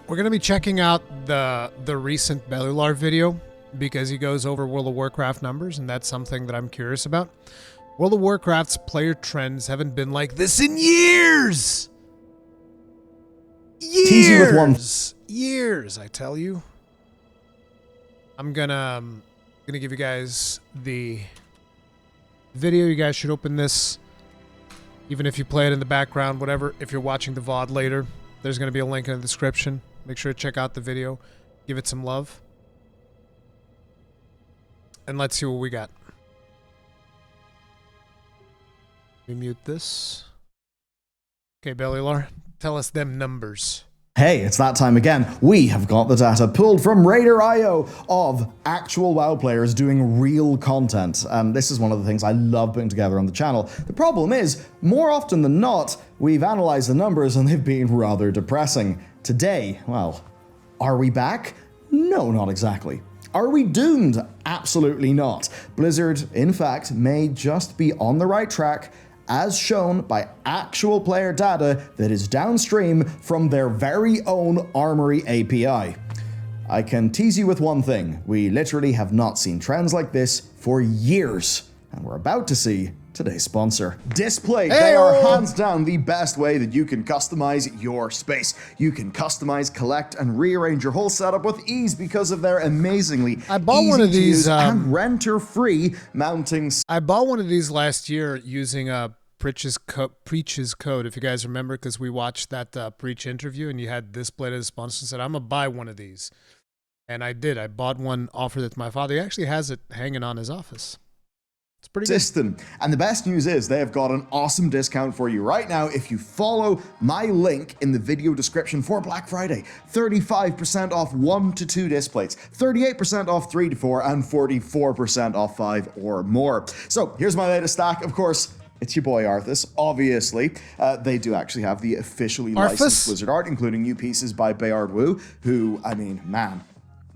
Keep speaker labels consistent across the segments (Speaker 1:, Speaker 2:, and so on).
Speaker 1: We're going to be checking out the recent Bellular video because he goes over World of Warcraft numbers, and that's something that I'm curious about. World of Warcraft's player trends haven't been like this in years! Years, I tell you. I'm gonna give you guys the video. You guys should open this, even if you play it in the background, whatever. If you're watching the VOD later, there's gonna be a link in the description. Make sure to check out the video. Give it some love. And let's see what we got. We mute this. Okay, Bellular, tell us them numbers.
Speaker 2: Hey, it's that time again. We have got the data pulled from Raider.io of actual WoW players doing real content. This is one of the things I love putting together on the channel. The problem is, more often than not, we've analyzed the numbers and they've been rather depressing. Today, well, are we back? No, not exactly. Are we doomed? Absolutely not. Blizzard, in fact, may just be on the right track, as shown by actual player data that is downstream from their very own Armory API. I can tease you with one thing. We literally have not seen trends like this for years, and we're about to see today's sponsor. Display. They are hands down the best way that you can customize your space. You can customize, collect, and rearrange your whole setup with ease because of their amazingly
Speaker 1: I bought one of these
Speaker 2: and renter-free mounting.
Speaker 1: I bought one of these last year using Preach's code, if you guys remember, because we watched that Preach interview and you had this blade as a sponsor and said, I'm gonna buy one of these. And I did. I bought one, offered it to my father. He actually has it hanging on his office. It's pretty
Speaker 2: System. And the best news is they have got an awesome discount for you right now if you follow my link in the video description for Black Friday. 35% off 1 to 2 displays, 38% off 3 to 4, and 44% off 5 or more. So here's my latest stack. Of course, it's your boy Arthas, obviously. They do actually have the officially licensed Blizzard art, including new pieces by Bayard Wu, who, I mean, man,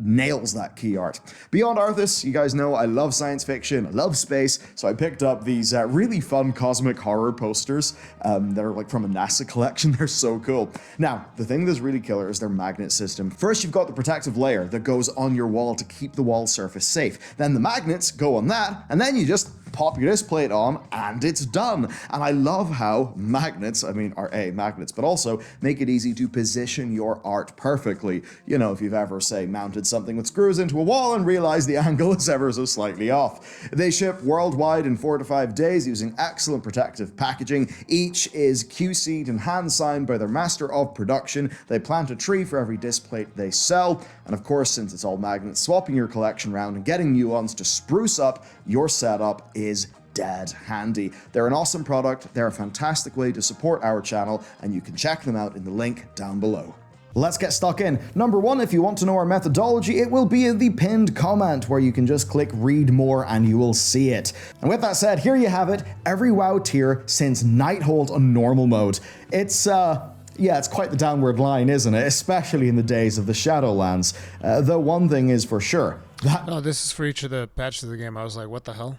Speaker 2: nails that key art. Beyond Arthas, you guys know I love science fiction, I love space, so I picked up these really fun cosmic horror posters that are like from a NASA collection. They're so cool. Now, the thing that's really killer is their magnet system. First, you've got the protective layer that goes on your wall to keep the wall surface safe. Then the magnets go on that, and then you just pop your display on and it's done. And I love how magnets, are magnets, but also make it easy to position your art perfectly. You know, if you've ever, say, mounted something with screws into a wall and realized the angle is ever so slightly off. They ship worldwide in 4 to 5 days using excellent protective packaging. Each is QC'd and hand signed by their master of production. They plant a tree for every display they sell. And of course, since it's all magnets, swapping your collection around and getting new ones to spruce up your setup is dead handy. They're an awesome product, they're a fantastic way to support our channel, and you can check them out in the link down below. Let's get stuck in. Number 1, if you want to know our methodology, it will be in the pinned comment where you can just click read more and you will see it. And with that said, here you have it, every WoW tier since Nighthold on normal mode. It's quite the downward line, isn't it? Especially in the days of the Shadowlands. Though one thing is for sure.
Speaker 1: Oh, this is for each of the patches of the game. I was like, what the hell?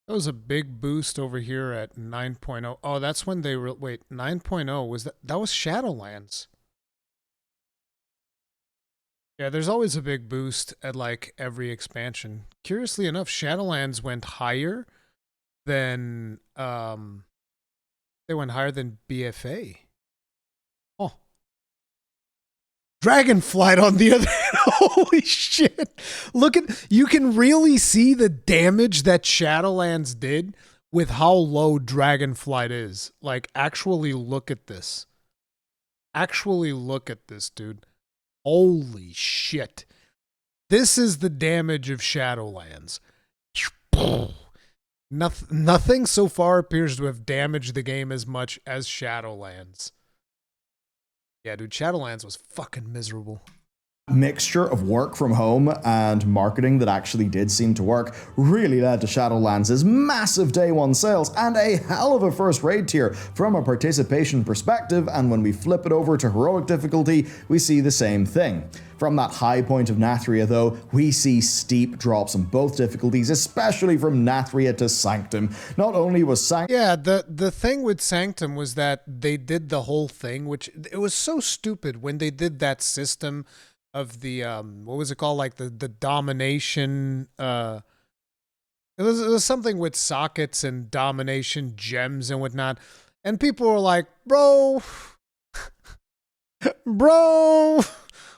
Speaker 1: That was a big boost over here at 9.0. Oh, that's when they wait, 9.0 was that was Shadowlands. Yeah, there's always a big boost at like every expansion. Curiously enough, Shadowlands went higher than BFA. Oh. Dragonflight on the other hand. Holy shit. Look at, you can really see the damage that Shadowlands did with how low Dragonflight is. Like, actually look at this. Actually look at this, dude. Holy shit. This is the damage of Shadowlands. Nothing so far appears to have damaged the game as much as Shadowlands. Yeah, dude, Shadowlands was fucking miserable.
Speaker 2: Mixture of work from home and marketing that actually did seem to work really led to Shadowlands' massive day one sales and a hell of a first raid tier from a participation perspective, and when we flip it over to heroic difficulty, we see the same thing. From that high point of Nathria though, we see steep drops in both difficulties, especially from Nathria to Sanctum. Not only was Sanctum...
Speaker 1: Yeah, the thing with Sanctum was that they did the whole thing, which it was so stupid when they did that system of the what was it called, like the domination, it was something with sockets and domination gems and whatnot, and people were like, bro,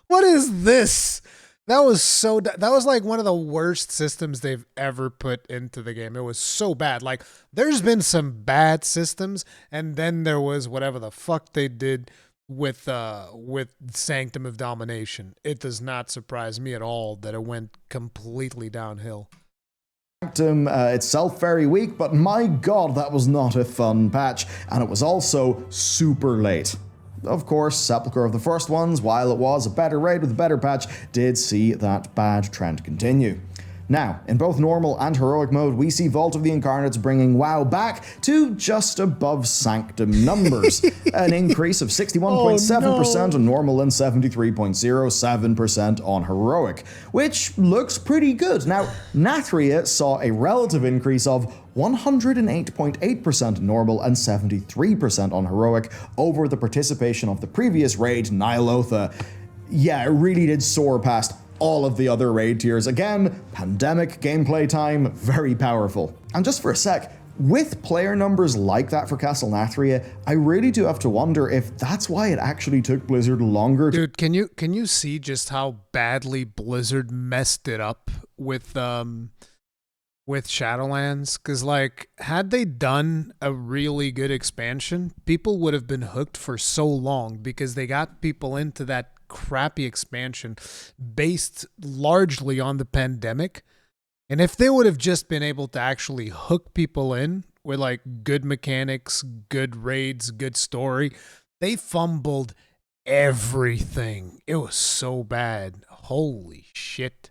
Speaker 1: what is this? That was like one of the worst systems they've ever put into the game. It was so bad. Like, there's been some bad systems, and then there was whatever the fuck they did with Sanctum of Domination. It does not surprise me at all that it went completely downhill.
Speaker 2: Sanctum itself very weak, but my god, that was not a fun patch, and it was also super late. Of course, Sepulchre of the First Ones, while it was a better raid with a better patch, did see that bad trend continue. Now, in both normal and heroic mode, we see Vault of the Incarnates bringing WoW back to just above Sanctum numbers. An increase of 61.7% on normal and 73.07% on heroic, which looks pretty good. Now, Nathria saw a relative increase of 108.8% normal and 73% on heroic over the participation of the previous raid, Nyalotha. Yeah, it really did soar past all of the other raid tiers. Again, pandemic gameplay time, very powerful. And just for a sec, with player numbers like that for Castle Nathria, I really do have to wonder if that's why it actually took Blizzard longer to...
Speaker 1: Dude, can you see just how badly Blizzard messed it up with Shadowlands? Because, like, had they done a really good expansion, people would have been hooked for so long because they got people into that crappy expansion based largely on the pandemic. And if they would have just been able to actually hook people in with like good mechanics, good raids, good story, they fumbled everything. It was so bad. Holy shit.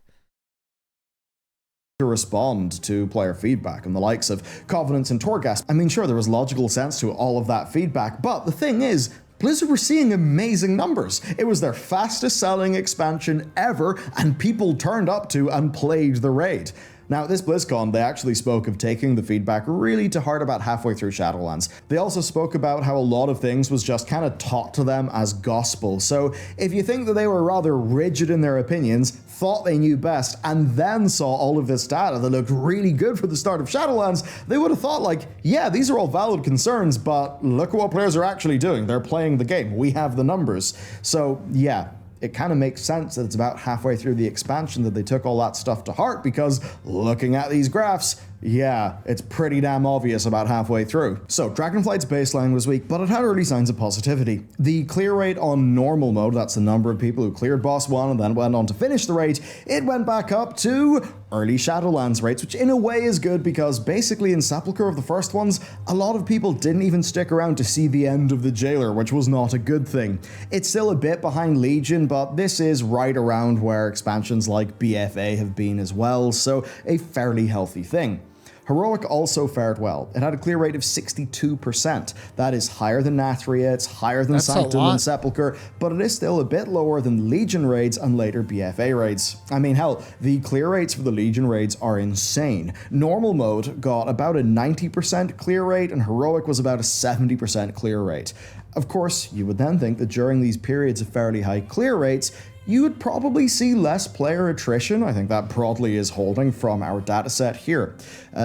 Speaker 2: To respond to player feedback and the likes of Covenants and Torghast. I mean, sure, there was logical sense to all of that feedback, but the thing is, Blizzard were seeing amazing numbers. It was their fastest selling expansion ever, and people turned up to and played the raid. Now, at this BlizzCon, they actually spoke of taking the feedback really to heart about halfway through Shadowlands. They also spoke about how a lot of things was just kind of taught to them as gospel. So if you think that they were rather rigid in their opinions, thought they knew best, and then saw all of this data that looked really good for the start of Shadowlands, they would have thought like, yeah, these are all valid concerns, but look at what players are actually doing. They're playing the game. We have the numbers. So yeah, it kind of makes sense that it's about halfway through the expansion that they took all that stuff to heart, because looking at these graphs, yeah, it's pretty damn obvious about halfway through. So Dragonflight's baseline was weak, but it had early signs of positivity. The clear rate on normal mode, that's the number of people who cleared boss 1 and then went on to finish the raid, it went back up to early Shadowlands rates, which in a way is good because basically in Sepulchre of the First Ones, a lot of people didn't even stick around to see the end of the Jailer, which was not a good thing. It's still a bit behind Legion, but this is right around where expansions like BFA have been as well, so a fairly healthy thing. Heroic also fared well. It had a clear rate of 62%. That is higher than Nathria, it's higher than Sanctum and Sepulchre, but it is still a bit lower than Legion raids and later BFA raids. I mean, hell, the clear rates for the Legion raids are insane. Normal mode got about a 90% clear rate, and Heroic was about a 70% clear rate. Of course, you would then think that during these periods of fairly high clear rates, you would probably see less player attrition. I think that broadly is holding from our dataset here.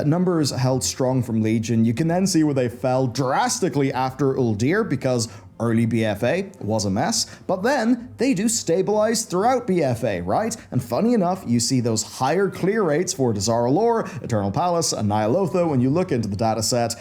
Speaker 2: Numbers held strong from Legion. You can then see where they fell drastically after Uldir because early BFA was a mess, but then they do stabilize throughout BFA, right? And funny enough, you see those higher clear rates for Dazara Lore, Eternal Palace, and Nyalotha when you look into the dataset.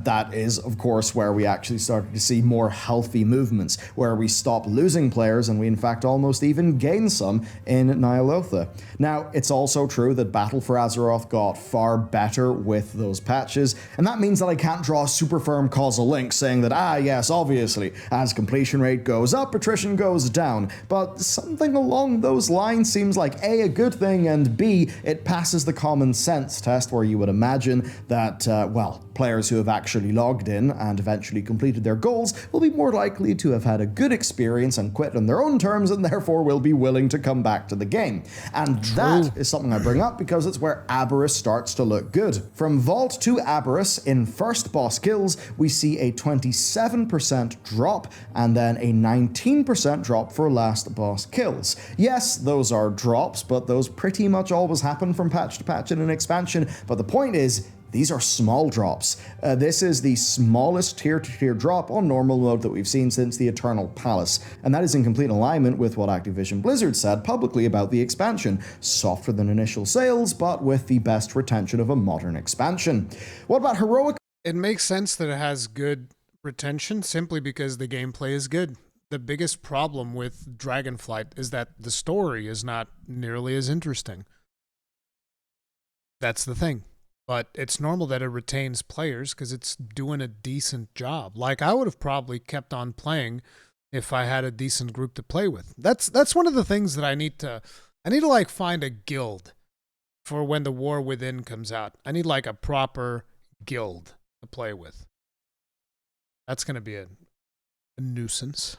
Speaker 2: That is, of course, where we actually started to see more healthy movements, where we stop losing players and we in fact almost even gain some in Nyalotha. Now, it's also true that Battle for Azeroth got far better with those patches, and that means that I can't draw a super firm causal link saying that, yes, obviously, As completion rate goes up, attrition goes down. But something along those lines seems like A, a good thing, and B, it passes the common sense test where you would imagine that, well, players who have actually logged in and eventually completed their goals will be more likely to have had a good experience and quit on their own terms, and therefore will be willing to come back to the game. And that is something I bring up because it's where Aberrus starts to look good. From Vault to Aberrus, in first boss kills, we see a 27% drop and then a 19% drop for last boss kills. Yes, those are drops, but those pretty much always happen from patch to patch in an expansion. But the point is, these are small drops. This is the smallest tier-to-tier drop on normal mode that we've seen since the Eternal Palace, and that is in complete alignment with what Activision Blizzard said publicly about the expansion. Softer than initial sales, but with the best retention of a modern expansion. What about Heroic?
Speaker 1: It makes sense that it has good retention simply because the gameplay is good. The biggest problem with Dragonflight is that the story is not nearly as interesting. That's the thing. But it's normal that it retains players because it's doing a decent job. Like, I would have probably kept on playing if I had a decent group to play with. That's one of the things that I need to like find a guild for when the War Within comes out. I need like a proper guild to play with. That's going to be a nuisance.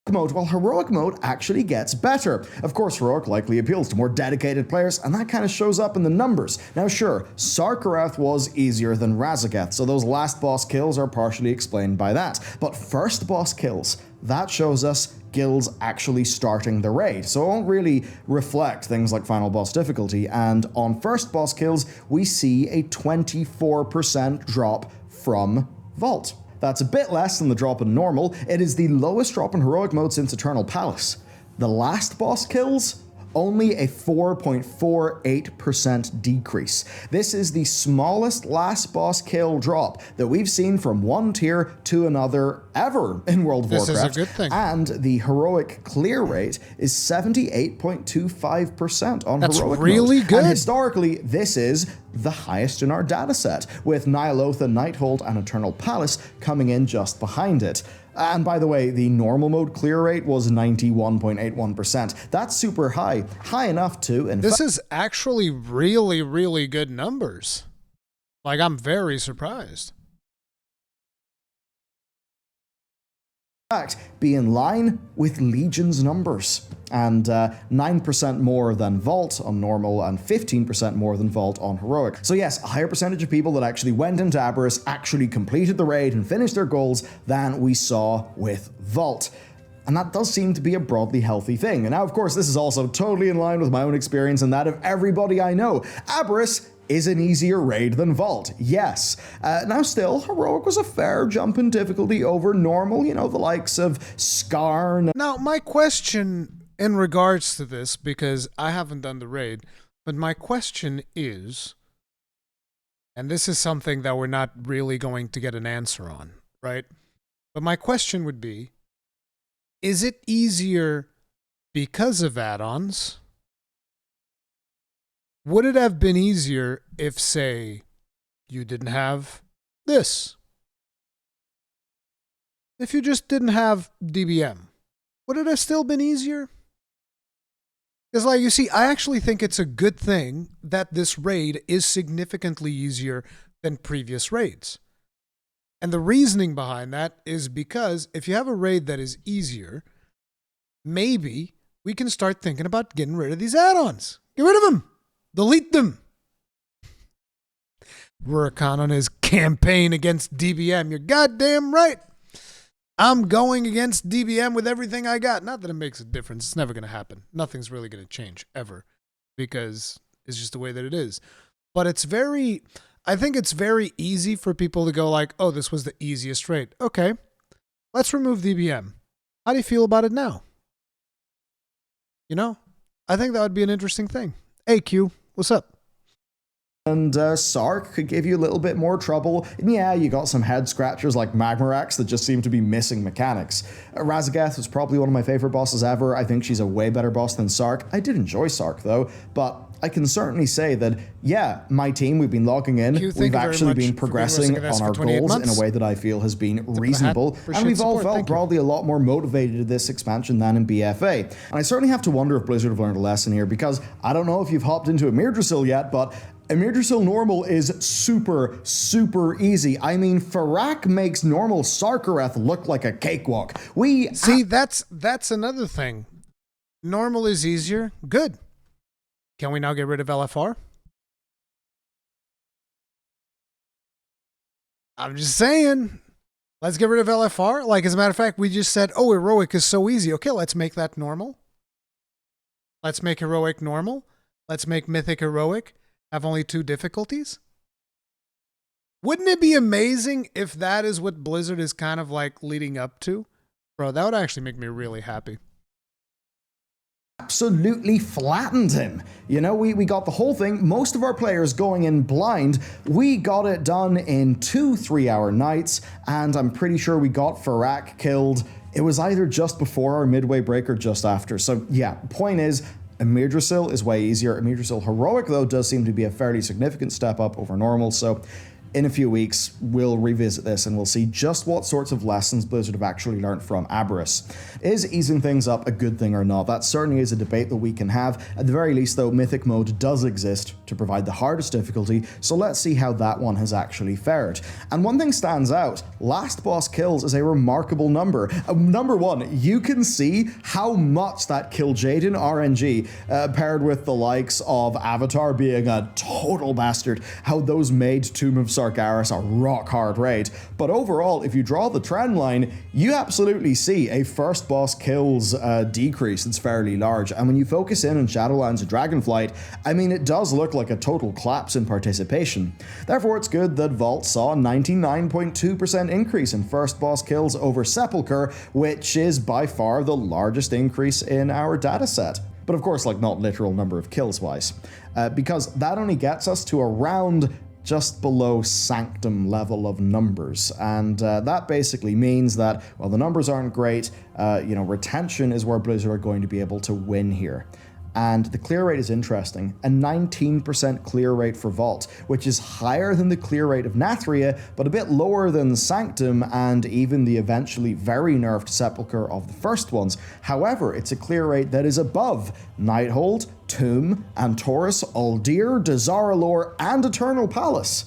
Speaker 2: Mode, while Heroic mode actually gets better. Of course, Heroic likely appeals to more dedicated players, and that kind of shows up in the numbers. Now sure, Sarkareth was easier than Razageth, so those last boss kills are partially explained by that. But first boss kills, that shows us guilds actually starting the raid, so it won't really reflect things like final boss difficulty, and on first boss kills, we see a 24% drop from Vault. That's a bit less than the drop in normal. It is the lowest drop in Heroic mode since Eternal Palace. The last boss kills, only a 4.48% decrease. This is the smallest last boss kill drop that we've seen from one tier to another ever in World of Warcraft.
Speaker 1: This is a good thing.
Speaker 2: And the Heroic clear rate is 78.25% on
Speaker 1: That's
Speaker 2: Heroic
Speaker 1: really
Speaker 2: mode.
Speaker 1: good.
Speaker 2: And historically, this is the highest in our dataset, with Ny'alotha, Nighthold, and Eternal Palace coming in just behind it. And by the way, the normal mode clear rate was 91.81%. That's super high. High enough to...
Speaker 1: This is actually really, really good numbers. Like, I'm very surprised.
Speaker 2: Fact, be in line with Legion's numbers, and 9% more than Vault on normal and 15% more than Vault on Heroic. So yes, a higher percentage of people that actually went into Aberrus actually completed the raid and finished their goals than we saw with Vault. And that does seem to be a broadly healthy thing. And now, of course, this is also totally in line with my own experience and that of everybody I know. Aberrus is an easier raid than Vault, yes. Now still, Heroic was a fair jump in difficulty over normal, you know, the likes of Skarn.
Speaker 1: Now, my question in regards to this, because I haven't done the raid, but my question is, and this is something that we're not really going to get an answer on, right? But my question would be, is it easier because of add-ons? Would it have been easier if, say, you didn't have this? If you just didn't have DBM, would it have still been easier? Because, like, you see, I actually think it's a good thing that this raid is significantly easier than previous raids. And the reasoning behind that is because if you have a raid that is easier, maybe we can start thinking about getting rid of these add-ons. Get rid of them. Delete them. Rurikhan on his campaign against DBM. You're goddamn right. I'm going against DBM with everything I got. Not that it makes a difference. It's never going to happen. Nothing's really going to change ever because it's just the way that it is. But I think it's very easy for people to go like, oh, this was the easiest raid. Okay, let's remove DBM. How do you feel about it now? You know, I think that would be an interesting thing. Hey, Q, what's up?
Speaker 2: And Sark could give you a little bit more trouble. And yeah, you got some head scratchers like Magmarax that just seem to be missing mechanics. Razageth was probably one of my favorite bosses ever. I think she's a way better boss than Sark. I did enjoy Sark though, but I can certainly say that, yeah, my team, we've been logging in, we've actually been progressing on our goals in a way that I feel has been reasonable, and we've all felt broadly a lot more motivated at this expansion than in BFA. And I certainly have to wonder if Blizzard have learned a lesson here, because I don't know if you've hopped into Emirdrasil yet, but Emirdrasil normal is super, super easy. I mean, Farak makes normal Sarkareth look like a cakewalk.
Speaker 1: See, that's another thing. Normal is easier. Good. Can we now get rid of LFR? I'm just saying. Let's get rid of LFR. Like, as a matter of fact, we just said, oh, heroic is so easy. Okay, let's make that normal. Let's make heroic normal. Let's make mythic heroic. Have only 2 difficulties. Wouldn't it be amazing if that is what Blizzard is kind of like leading up to? Bro, that would actually make me really happy.
Speaker 2: Absolutely flattened him. You know, we got the whole thing, most of our players going in blind. We got it done in 2 3-hour nights, and I'm pretty sure we got Farak killed. It was either just before our midway break or just after. So yeah, point is, Emirdrasil is way easier. Emirdrasil Heroic, though, does seem to be a fairly significant step up over normal, so in a few weeks, we'll revisit this and we'll see just what sorts of lessons Blizzard have actually learned from Aberrus. Is easing things up a good thing or not? That certainly is a debate that we can have. At the very least, though, Mythic Mode does exist to provide the hardest difficulty, so let's see how that one has actually fared. And one thing stands out, last boss kills is a remarkable number. Number one, you can see how much that killed Jaden RNG, paired with the likes of Avatar being a total bastard, how those made Tomb of Sargeras a rock hard raid. But overall, if you draw the trend line, you absolutely see a first boss kills decrease that's fairly large. And when you focus in on Shadowlands and Dragonflight, I mean, it does look like a total collapse in participation. Therefore, it's good that Vault saw a 99.2% increase in first boss kills over Sepulchre, which is by far the largest increase in our dataset. But of course, like, not literal number of kills wise, because that only gets us to around just below Sanctum level of numbers. And that basically means that, well, the numbers aren't great, retention is where Blizzard are going to be able to win here. And the clear rate is interesting, a 19% clear rate for Vault, which is higher than the clear rate of Nathria, but a bit lower than Sanctum and even the eventually very nerfed Sepulchre of the first ones. However, it's a clear rate that is above Nighthold, Tomb, Antorus, Uldir, Dazaralor, and Eternal Palace.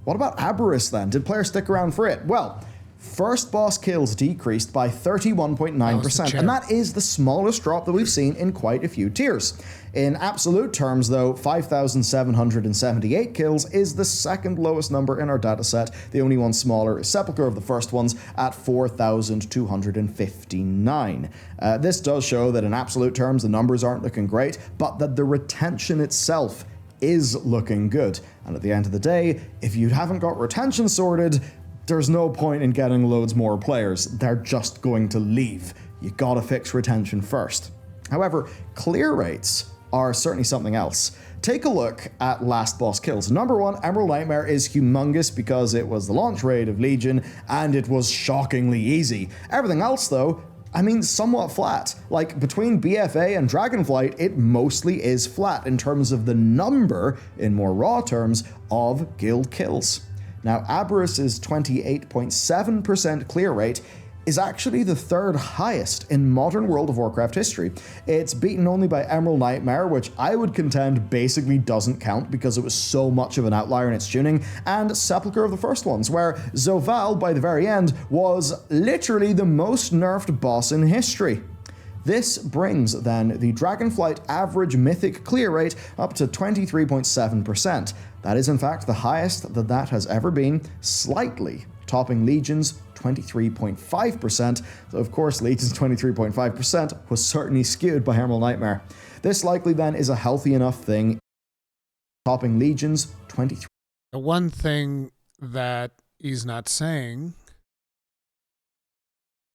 Speaker 2: What about Aberrus then? Did players stick around for it? Well, first boss kills decreased by 31.9%, and that is the smallest drop that we've seen in quite a few tiers. In absolute terms, though, 5,778 kills is the second lowest number in our dataset. The only one smaller is Sepulchre of the first ones at 4,259. This does show that in absolute terms the numbers aren't looking great, but that the retention itself is looking good. And at the end of the day, if you haven't got retention sorted, there's no point in getting loads more players. They're just going to leave. You gotta fix retention first. However, clear rates are certainly something else. Take a look at last boss kills. Number one, Emerald Nightmare is humongous because it was the launch raid of Legion and it was shockingly easy. Everything else, though, I mean, somewhat flat. Like, between BFA and Dragonflight, it mostly is flat in terms of the number, in more raw terms, of guild kills. Now, Aberrus' 28.7% clear rate is actually the third highest in modern World of Warcraft history. It's beaten only by Emerald Nightmare, which I would contend basically doesn't count because it was so much of an outlier in its tuning, and Sepulchre of the first ones, where Zoval, by the very end, was literally the most nerfed boss in history. This brings, then, the Dragonflight average mythic clear rate up to 23.7%. That is, in fact, the highest that has ever been, slightly topping Legion's 23.5%. So, of course, Legion's 23.5% was certainly skewed by Emerald Nightmare. This likely, then, is a healthy enough thing, topping Legion's 23.
Speaker 1: The one thing that he's not saying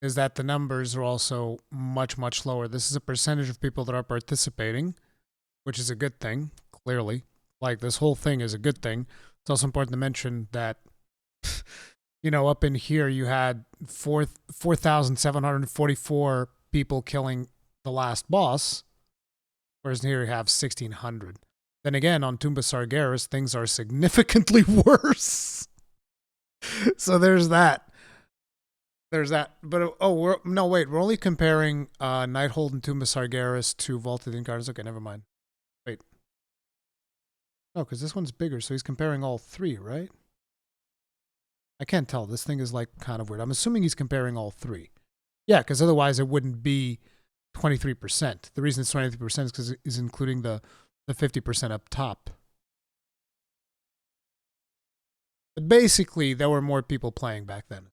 Speaker 1: is that the numbers are also much, much lower. This is a percentage of people that are participating, which is a good thing, clearly. Like, this whole thing is a good thing. It's also important to mention that, up in here you had 4,744 people killing the last boss, whereas here you have 1,600. Then again, on Tumba Sargeras, things are significantly worse. So there's that. There's that. But, we're only comparing Nighthold and Tumba Sargeras to Vaulted Incarnate. Okay, never mind. Wait. No, because this one's bigger, so he's comparing all three, right? I can't tell. This thing is like kind of weird. I'm assuming he's comparing all three. Yeah, because otherwise it wouldn't be 23%. The reason it's 23% is because it's including the 50% up top. But basically, there were more people playing back then.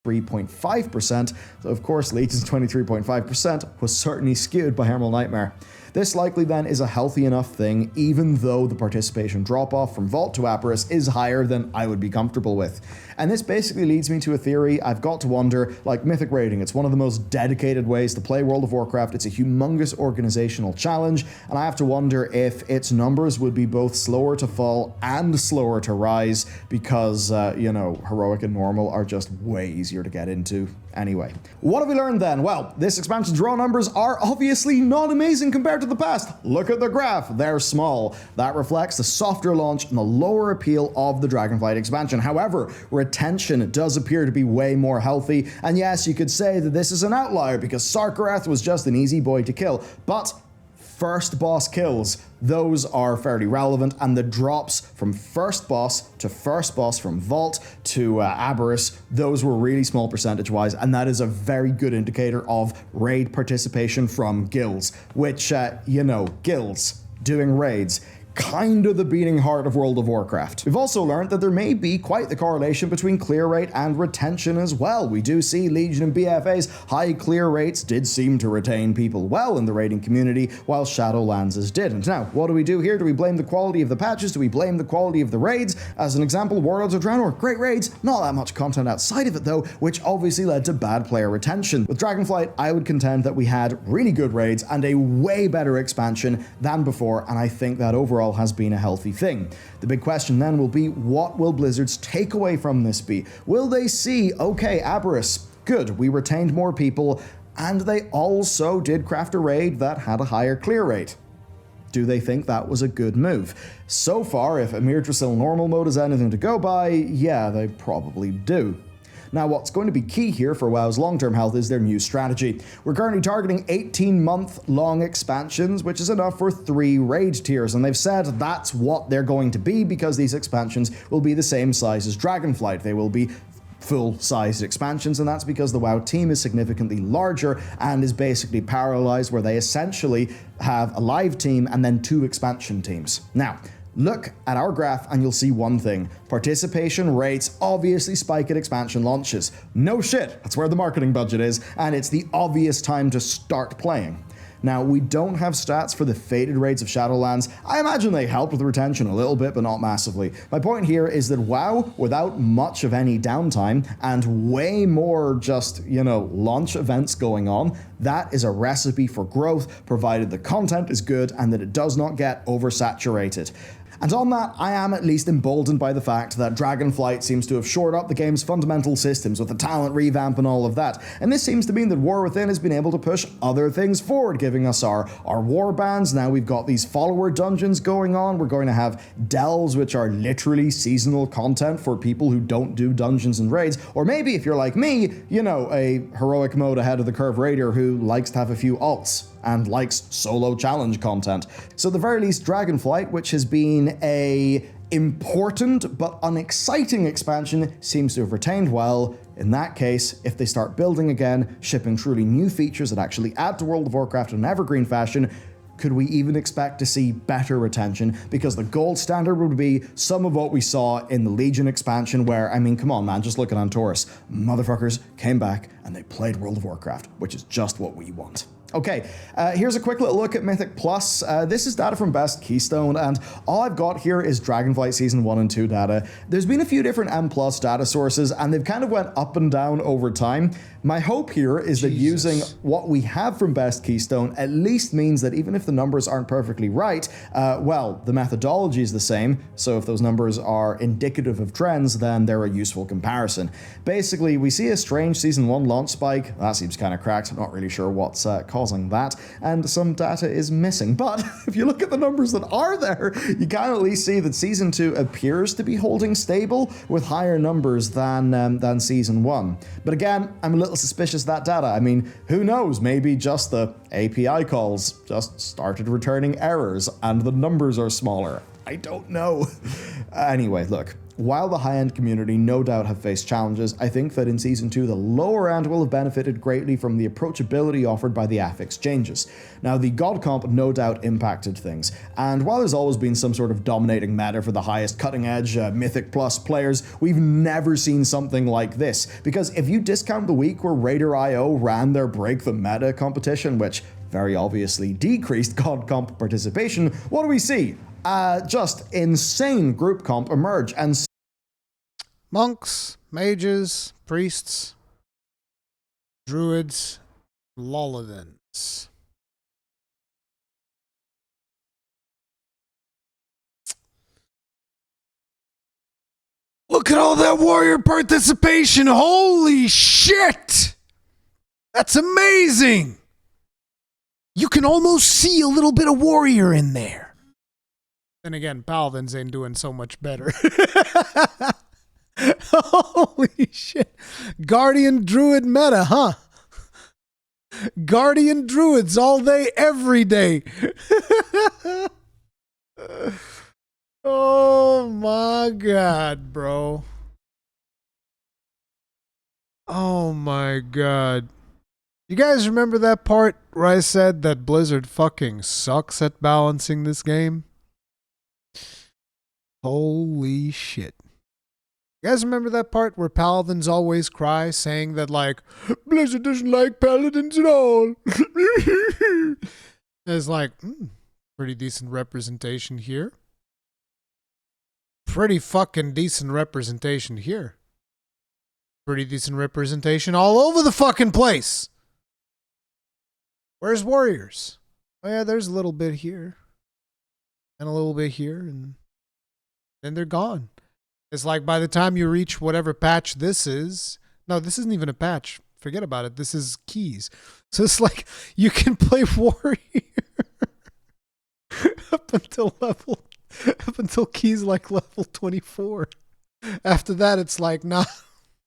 Speaker 2: 3.5%, so of course Legion's 23.5% was certainly skewed by Emerald Nightmare. This likely then is a healthy enough thing, even though the participation drop-off from Vault to Aberrus is higher than I would be comfortable with. And this basically leads me to a theory. I've got to wonder, like Mythic Raiding, it's one of the most dedicated ways to play World of Warcraft. It's a humongous organizational challenge, and I have to wonder if its numbers would be both slower to fall and slower to rise because, Heroic and Normal are just way easier to get into. Anyway, what have we learned then? Well, this expansion's raw numbers are obviously not amazing compared to the past. Look at the graph, they're small. That reflects the softer launch and the lower appeal of the Dragonflight expansion. However, retention does appear to be way more healthy, and yes, you could say that this is an outlier because Sarkareth was just an easy boy to kill, but first boss kills, those are fairly relevant, and the drops from first boss to first boss from Vault to Aberrus, those were really small percentage-wise, and that is a very good indicator of raid participation from guilds, which, guilds doing raids, kind of the beating heart of World of Warcraft. We've also learned that there may be quite the correlation between clear rate and retention as well. We do see Legion and BFA's high clear rates did seem to retain people well in the raiding community, while Shadowlands' didn't. Now, what do we do here? Do we blame the quality of the patches? Do we blame the quality of the raids? As an example, Warlords of Draenor, great raids, not that much content outside of it though, which obviously led to bad player retention. With Dragonflight, I would contend that we had really good raids and a way better expansion than before, and I think that overall has been a healthy thing. The big question then will be, what will Blizzard's takeaway from this be? Will they see, okay, Aberrus, good, we retained more people, and they also did craft a raid that had a higher clear rate? Do they think that was a good move? So far, if Emir Drasil normal mode is anything to go by, yeah, they probably do. Now, what's going to be key here for WoW's long-term health is their new strategy. We're currently targeting 18-month-long expansions, which is enough for 3 raid tiers, and they've said that's what they're going to be because these expansions will be the same size as Dragonflight. They will be full-sized expansions, and that's because the WoW team is significantly larger and is basically parallelized, where they essentially have a live team and then 2 expansion teams. Now, look at our graph and you'll see one thing. Participation rates obviously spike at expansion launches. No shit, that's where the marketing budget is, and it's the obvious time to start playing. Now, we don't have stats for the faded raids of Shadowlands. I imagine they helped with retention a little bit, but not massively. My point here is that WoW, without much of any downtime and way more just, launch events going on, that is a recipe for growth, provided the content is good and that it does not get oversaturated. And on that, I am at least emboldened by the fact that Dragonflight seems to have shored up the game's fundamental systems with the talent revamp and all of that. And this seems to mean that War Within has been able to push other things forward, giving us our war bands. Now we've got these follower dungeons going on. We're going to have delves, which are literally seasonal content for people who don't do dungeons and raids. Or maybe if you're like me, a heroic mode ahead of the curve raider who likes to have a few alts and likes solo challenge content. So at the very least, Dragonflight, which has been a important but unexciting expansion, seems to have retained well. In that case, if they start building again, shipping truly new features that actually add to World of Warcraft in an evergreen fashion, could we even expect to see better retention? Because the gold standard would be some of what we saw in the Legion expansion where, come on man, just look at Antorus. Motherfuckers came back and they played World of Warcraft, which is just what we want. Okay, here's a quick little look at Mythic Plus. This is data from Best Keystone, and all I've got here is Dragonflight Season 1 and 2 data. There's been a few different M Plus data sources, and they've kind of went up and down over time. My hope here is that using what we have from Best Keystone at least means that even if the numbers aren't perfectly right, well, the methodology is the same, so if those numbers are indicative of trends, then they're a useful comparison. Basically, we see a strange Season 1 launch spike. That seems kind of cracked. I'm not really sure what's causing that, and some data is missing. But if you look at the numbers that are there, you can at least see that Season 2 appears to be holding stable with higher numbers than Season 1. But again, I'm a little suspicious of that data. I mean, who knows? Maybe just the API calls just started returning errors and the numbers are smaller. I don't know. Anyway, look. While the high-end community no doubt have faced challenges, I think that in Season 2 the lower end will have benefited greatly from the approachability offered by the affix changes. Now, the God comp no doubt impacted things, and while there's always been some sort of dominating meta for the highest cutting-edge Mythic Plus players, we've never seen something like this, because if you discount the week where Raider.io ran their Break the Meta competition, which very obviously decreased God comp participation, what do we see? Just insane group comp emerge, and
Speaker 1: monks, mages, priests, druids, Lolladins. Look at all that warrior participation! Holy shit! That's amazing! You can almost see a little bit of warrior in there. Then again, paladins ain't doing so much better. Holy shit. Guardian druid meta, huh? Guardian druids all day, every day. Oh my god, bro. Oh my god. You guys remember that part where I said that Blizzard fucking sucks at balancing this game? Holy shit. You guys remember that part where paladins always cry, saying that, like, Blizzard doesn't like paladins at all? It's like, pretty decent representation here. Pretty fucking decent representation here. Pretty decent representation all over the fucking place. Where's warriors? Oh yeah, there's a little bit here. And a little bit here, and then they're gone. It's like by the time you reach whatever patch this is, no, this isn't even a patch. Forget about it. This is keys. So it's like you can play warrior up until keys like level 24. After that, it's like, nah,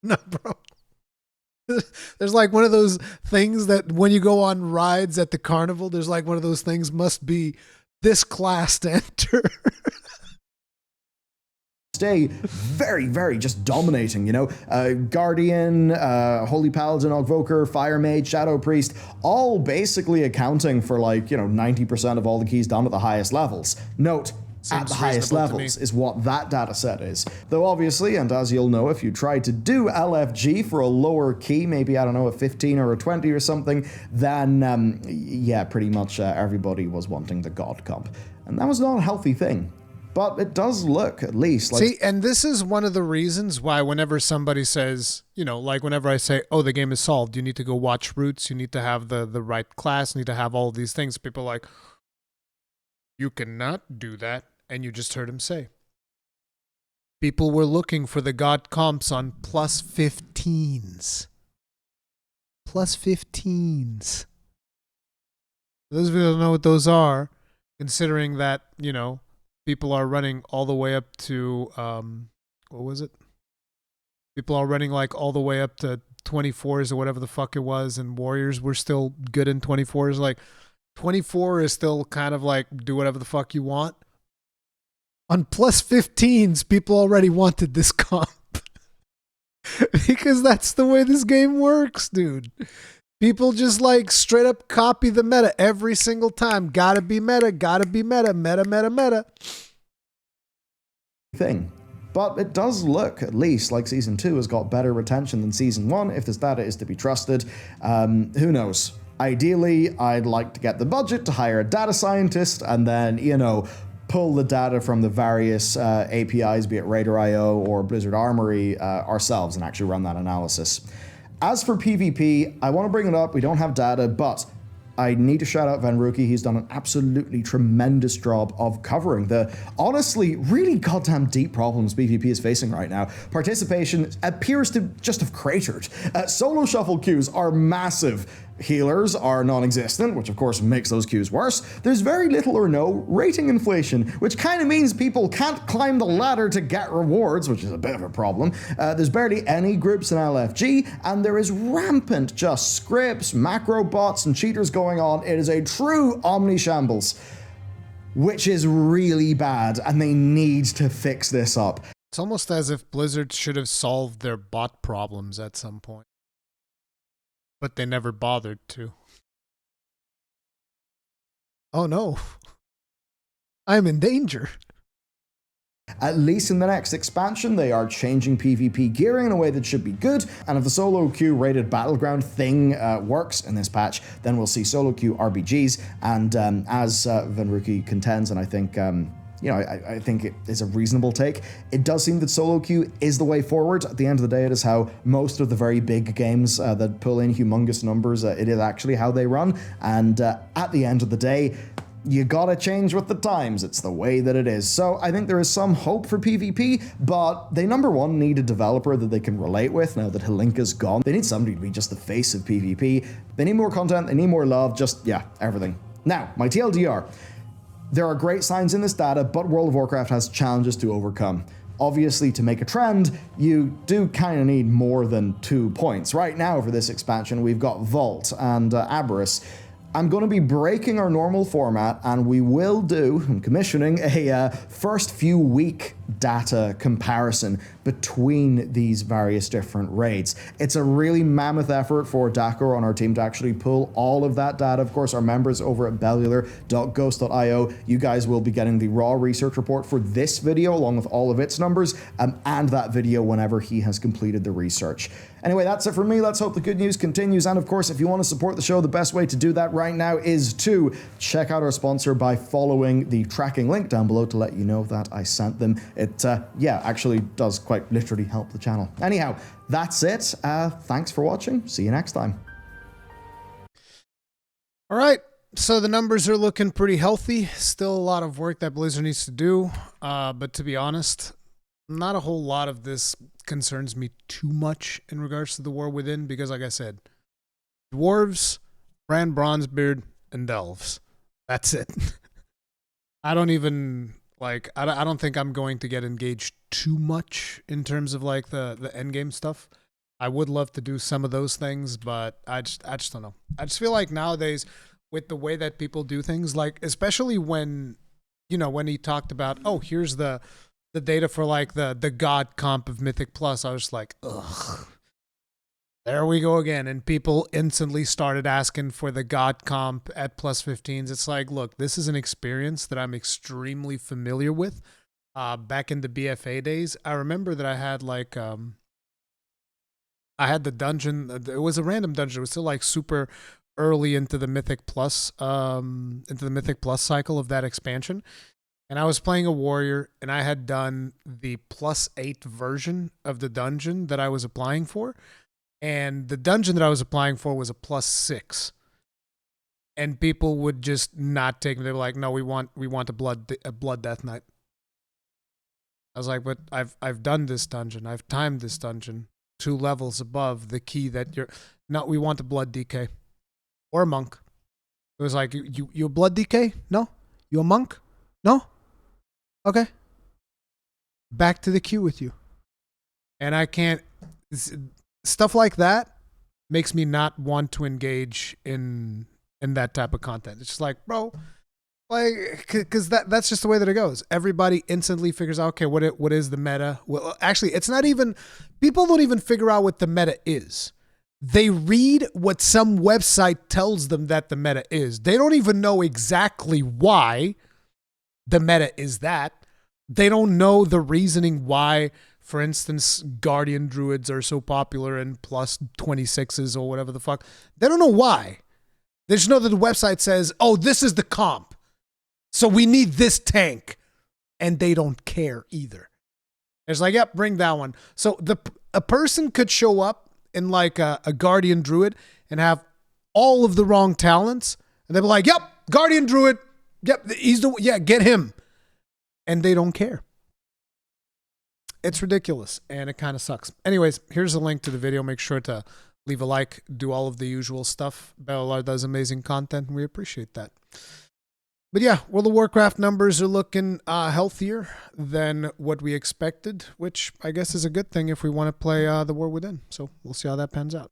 Speaker 1: bro. There's like one of those things that when you go on rides at the carnival, there's like one of those things must be this class to enter.
Speaker 2: Stay very, very just dominating, you know? Guardian, Holy Paladin, Ogvoker, Fire Mage, Shadow Priest, all basically accounting for like, 90% of all the keys done at the highest levels. Note,
Speaker 1: Seems
Speaker 2: at the highest levels is what that data set is. Though obviously, and as you'll know, if you tried to do LFG for a lower key, maybe, I don't know, a 15 or a 20 or something, then, yeah, pretty much everybody was wanting the God comp. And that was not a healthy thing. But it does look, at least, like...
Speaker 1: See, and this is one of the reasons why whenever somebody says, like whenever I say, oh, the game is solved, you need to go watch roots, you need to have the right class, you need to have all of these things, people are like, you cannot do that. And you just heard him say. People were looking for the God comps on plus 15s. Plus 15s. Those of you who don't know what those are, considering that, people are running all the way up to, what was it? People are running like all the way up to 24s or whatever the fuck it was, and Warriors were still good in 24s. Like, 24 is still kind of like, do whatever the fuck you want. On plus 15s, people already wanted this comp. Because that's the way this game works, dude. People just like straight up copy the meta every single time. Gotta be meta, meta.
Speaker 2: Thing. But it does look, at least, like Season 2 has got better retention than Season 1, if this data is to be trusted. Who knows? Ideally, I'd like to get the budget to hire a data scientist and then, pull the data from the various APIs, be it Raider.io or Blizzard Armory, ourselves and actually run that analysis. As for PvP, I want to bring it up. We don't have data, but I need to shout out Rurikhan. He's done an absolutely tremendous job of covering the honestly really goddamn deep problems PvP is facing right now. Participation appears to just have cratered. Solo shuffle queues are massive. Healers are non-existent, which of course makes those queues worse. There's very little or no rating inflation, which kind of means people can't climb the ladder to get rewards, which is a bit of a problem. There's barely any groups in LFG, and there is rampant just scripts, macro bots, and cheaters going on. It is a true omni-shambles, which is really bad, and they need to fix this up.
Speaker 1: It's almost as if Blizzard should have solved their bot problems at some point. But they never bothered to. Oh no. I'm in danger.
Speaker 2: At least in the next expansion, they are changing PvP gearing in a way that should be good, and if the solo queue rated battleground thing works in this patch, then we'll see solo queue RBGs, and as Rurikhan contends, and I think I think it is a reasonable take. It does seem that solo queue is the way forward. At the end of the day, it is how most of the very big games that pull in humongous numbers, it is actually how they run. And at the end of the day, you gotta change with the times. It's the way that it is. So I think there is some hope for PvP, but they, number one, need a developer that they can relate with now that Helinka's gone. They need somebody to be just the face of PvP. They need more content, they need more love, just, yeah, everything. Now, my TLDR. There are great signs in this data, but World of Warcraft has challenges to overcome. Obviously, to make a trend, you do kind of need more than 2 points. Right now, for this expansion, we've got Vault and Aberrus. I'm going to be breaking our normal format, and we will do, I'm commissioning, a first few week data comparison between these various different raids. It's a really mammoth effort for Dakar on our team to actually pull all of that data. Of course, our members over at bellular.ghost.io, you guys will be getting the raw research report for this video along with all of its numbers, and that video whenever he has completed the research. Anyway, that's it for me. Let's hope the good news continues. And of course, if you want to support the show, the best way to do that right now is to check out our sponsor by following the tracking link down below to let you know that I sent them. It, actually does quite literally help the channel. Anyhow, that's it. Thanks for watching. See you next time.
Speaker 1: All right. So the numbers are looking pretty healthy. Still a lot of work that Blizzard needs to do. But to be honest, not a whole lot of this concerns me too much in regards to the war within, because like I said, dwarves, Brand Bronzebeard, and elves. That's it. I don't even like I don't think I'm going to get engaged too much in terms of like the end game stuff. I would love to do some of those things, but I just don't know. I just feel like nowadays with the way that people do things, like especially when when he talked about, oh, here's the data for like the god comp of Mythic Plus, I was just like, ugh, there we go again. And people instantly started asking for the god comp at plus 15s. It's like, look, this is an experience that I'm extremely familiar with. Back in the BFA days, I remember that I had like I had the dungeon. It was a random dungeon. It was still like super early into the Mythic Plus cycle of that expansion. And I was playing a warrior, and I had done the +8 version of the dungeon that I was applying for. And the dungeon that I was applying for was a +6. And people would just not take me. They were like, no, we want a blood death knight. I was like, but I've done this dungeon. I've timed this dungeon 2 levels above the key that you're... No, we want a blood DK. Or a monk. It was like, you a blood DK? No? You a monk? No? Okay. Back to the queue with you. And I can't... Stuff like that makes me not want to engage in that type of content. It's just like, bro, like, because that's just the way that it goes. Everybody instantly figures out, okay, what is the meta? Well, actually, it's not even... People don't even figure out what the meta is. They read what some website tells them that the meta is. They don't even know exactly why the meta is that. They don't know the reasoning why, for instance, Guardian Druids are so popular and +26s or whatever the fuck. They don't know why. They just know that the website says, oh, this is the comp, so we need this tank. And they don't care either. It's like, yep, bring that one. So a person could show up in like a Guardian Druid and have all of the wrong talents, and they'll be like, "Yep, Guardian Druid. Yep, get him," and they don't care. It's ridiculous, and it kind of sucks. Anyways, here's a link to the video. Make sure to leave a like, do all of the usual stuff. Bellular does amazing content, and we appreciate that. But yeah, well, the Warcraft numbers are looking healthier than what we expected, which I guess is a good thing if we want to play The War Within. So we'll see how that pans out.